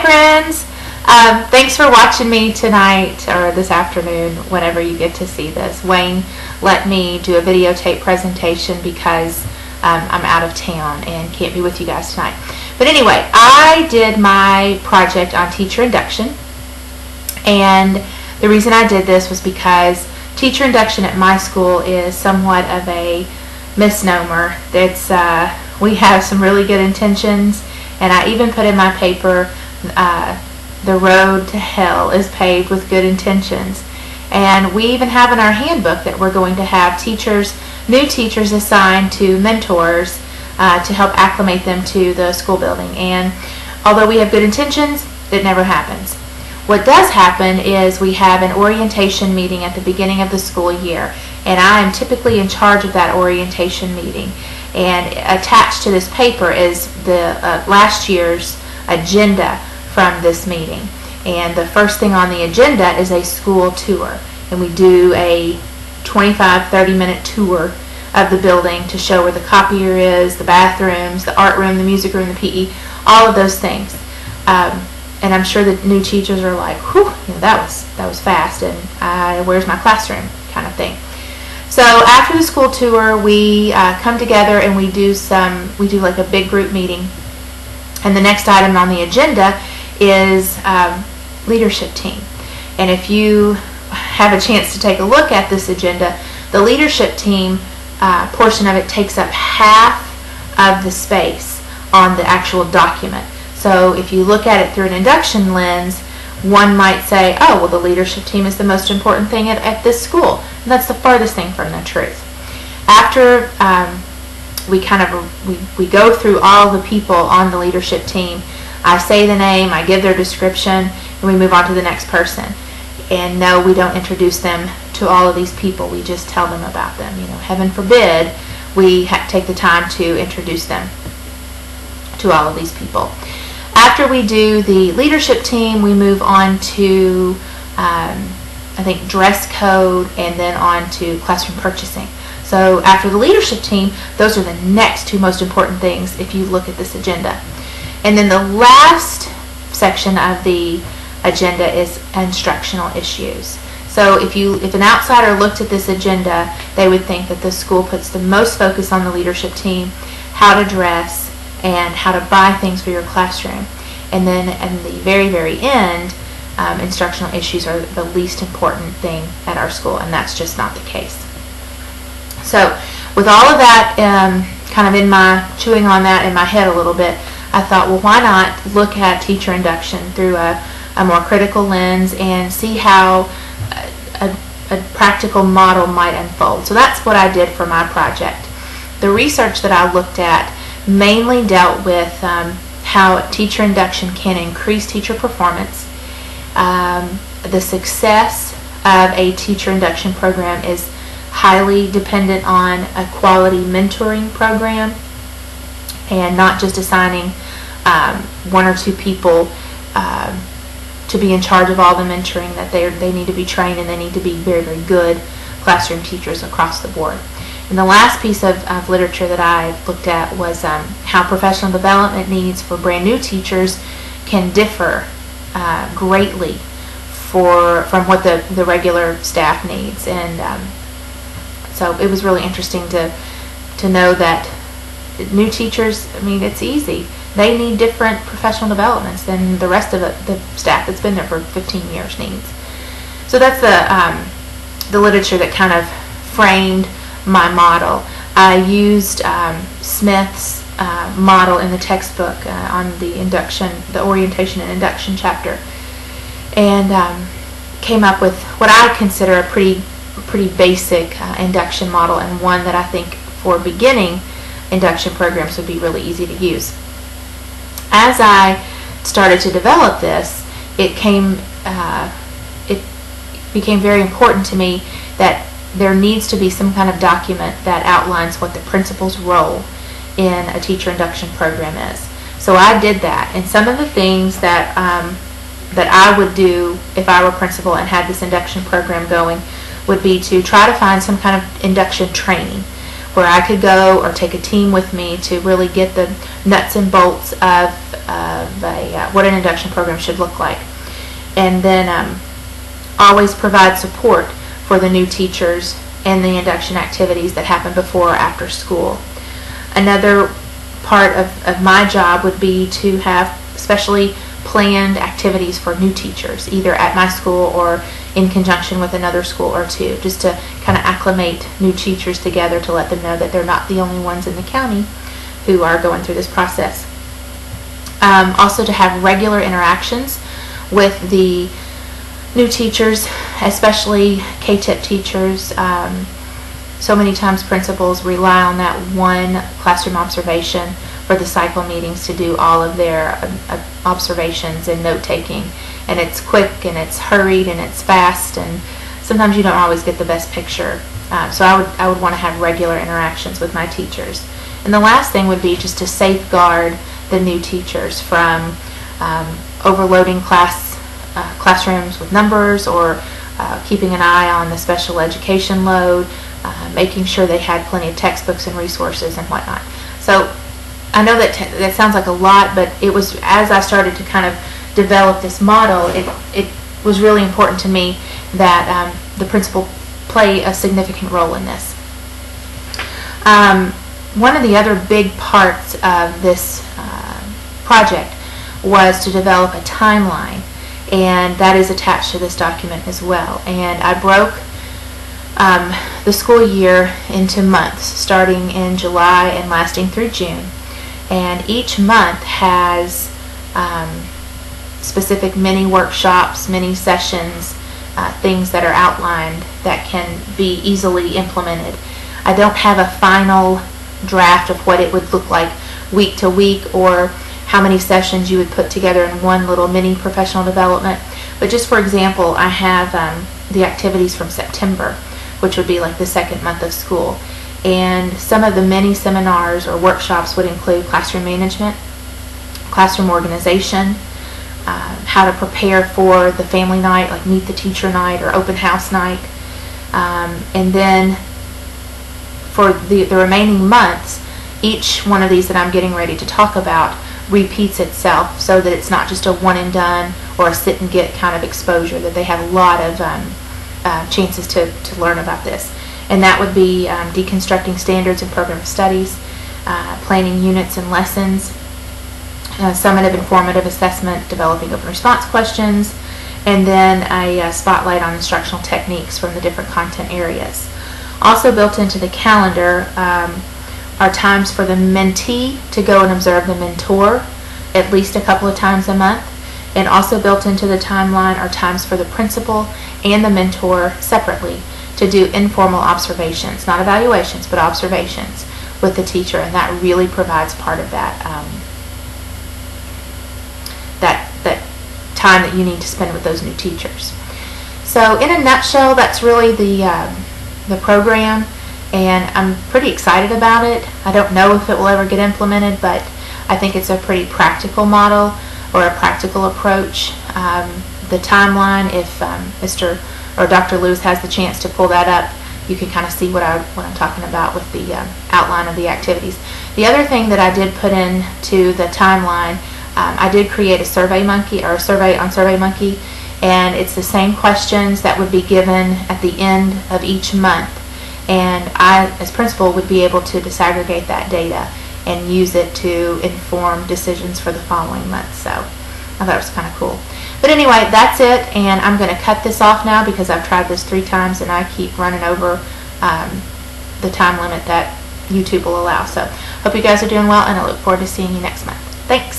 friends. Thanks for watching me tonight or this afternoon, whenever you get to see this. Wayne let me do a videotape presentation because I'm out of town and can't be with you guys tonight. But anyway, I did my project on teacher induction, and the reason I did this was because teacher induction at my school is somewhat of a misnomer. We have some really good intentions, and I even put in my paper, the road to hell is paved with good intentions. And we even have in our handbook that we're going to have new teachers assigned to mentors to help acclimate them to the school building. And although we have good intentions, it never happens. What does happen is we have an orientation meeting at the beginning of the school year, and I am typically in charge of that orientation meeting. And attached to this paper is the last year's agenda from this meeting. And the first thing on the agenda is a school tour. And we do a 25-30 minute tour of the building to show where the copier is, the bathrooms, the art room, the music room, the PE, all of those things. And I'm sure the new teachers are like, whew, that was fast, and where's my classroom kind of thing. So after the school tour, we come together and we do like a big group meeting. And the next item on the agenda is leadership team. And if you have a chance to take a look at this agenda, the leadership team portion of it takes up half of the space on the actual document. So if you look at it through an induction lens, one might say, oh, well, the leadership team is the most important thing at this school. And that's the farthest thing from the truth. After we go through all the people on the leadership team, I say the name, I give their description, and we move on to the next person. And no, we don't introduce them to all of these people. We just tell them about them. Heaven forbid we take the time to introduce them to all of these people. After we do the leadership team, we move on to, I think, dress code, and then on to classroom purchasing. So after the leadership team, those are the next two most important things if you look at this agenda. And then the last section of the agenda is instructional issues. So if an outsider looked at this agenda, they would think that the school puts the most focus on the leadership team, how to dress, and how to buy things for your classroom. And then at the very, very end, instructional issues are the least important thing at our school, and that's just not the case. So with all of that kind of chewing on that in my head a little bit, I thought, well, why not look at teacher induction through a more critical lens and see how a practical model might unfold. So that's what I did for my project. The research that I looked at mainly dealt with how teacher induction can increase teacher performance. The success of a teacher induction program is highly dependent on a quality mentoring program, and not just assigning one or two people to be in charge of all the mentoring. That they need to be trained, and they need to be very, very good classroom teachers across the board. And the last piece of literature that I looked at was how professional development needs for brand new teachers can differ greatly from what the regular staff needs. And so it was really interesting to know that new teachers, it's easy. They need different professional developments than the rest of the staff that's been there for 15 years needs. So that's the literature that kind of framed my model. I used Smith's model in the textbook on the orientation and induction chapter, and came up with what I consider a pretty basic induction model, and one that I think for beginning induction programs would be really easy to use. As I started to develop this, it became very important to me that there needs to be some kind of document that outlines what the principal's role in a teacher induction program is. So I did that, and some of the things that I would do if I were principal and had this induction program going would be to try to find some kind of induction training where I could go or take a team with me to really get the nuts and bolts of what an induction program should look like. And then always provide support for the new teachers and the induction activities that happen before or after school. Another part of my job would be to have specially planned activities for new teachers, either at my school or in conjunction with another school or two, just to kind of acclimate new teachers together to let them know that they're not the only ones in the county who are going through this process. Also to have regular interactions with the new teachers, especially K-TIP teachers. So many times principals rely on that one classroom observation for the cycle meetings to do all of their observations and note-taking. And it's quick and it's hurried and it's fast, and sometimes you don't always get the best picture. So I would want to have regular interactions with my teachers. And the last thing would be just to safeguard the new teachers from overloading classrooms with numbers, or keeping an eye on the special education load, making sure they had plenty of textbooks and resources and whatnot. So I know that sounds like a lot, but it was, as I started to kind of develop this model, it was really important to me that the principal play a significant role in this. One of the other big parts of this project was to develop a timeline, and that is attached to this document as well. And I broke the school year into months, starting in July and lasting through June. And each month has specific mini workshops, mini sessions, things that are outlined that can be easily implemented. I don't have a final draft of what it would look like week to week, or how many sessions you would put together in one little mini professional development. But just for example, I have the activities from September, which would be like the second month of school. And some of the mini seminars or workshops would include classroom management, classroom organization, how to prepare for the family night, like meet the teacher night or open house night. And then for the remaining months, each one of these that I'm getting ready to talk about repeats itself, so that it's not just a one and done or a sit and get kind of exposure, that they have a lot of chances to learn about this. And that would be deconstructing standards and program studies, planning units and lessons, summative informative assessment, developing open response questions, and then a spotlight on instructional techniques from the different content areas. Also built into the calendar are times for the mentee to go and observe the mentor at least a couple of times a month. And also built into the timeline are times for the principal and the mentor separately to do informal observations, not evaluations, but observations with the teacher. And that really provides part of that that time that you need to spend with those new teachers. So in a nutshell, that's really the program. And I'm pretty excited about it. I don't know if it will ever get implemented, but I think it's a pretty practical model, or a practical approach. The timeline, if Mr. or Dr. Lewis has the chance to pull that up, you can kind of see what I'm talking about with the outline of the activities. The other thing that I did put into the timeline, I did create a survey monkey, or a survey on SurveyMonkey, and it's the same questions that would be given at the end of each month. And I, as principal, would be able to disaggregate that data and use it to inform decisions for the following month. So I thought it was kind of cool. But anyway, that's it, and I'm going to cut this off now because I've tried this 3 times and I keep running over the time limit that YouTube will allow. So hope you guys are doing well, and I look forward to seeing you next month. Thanks.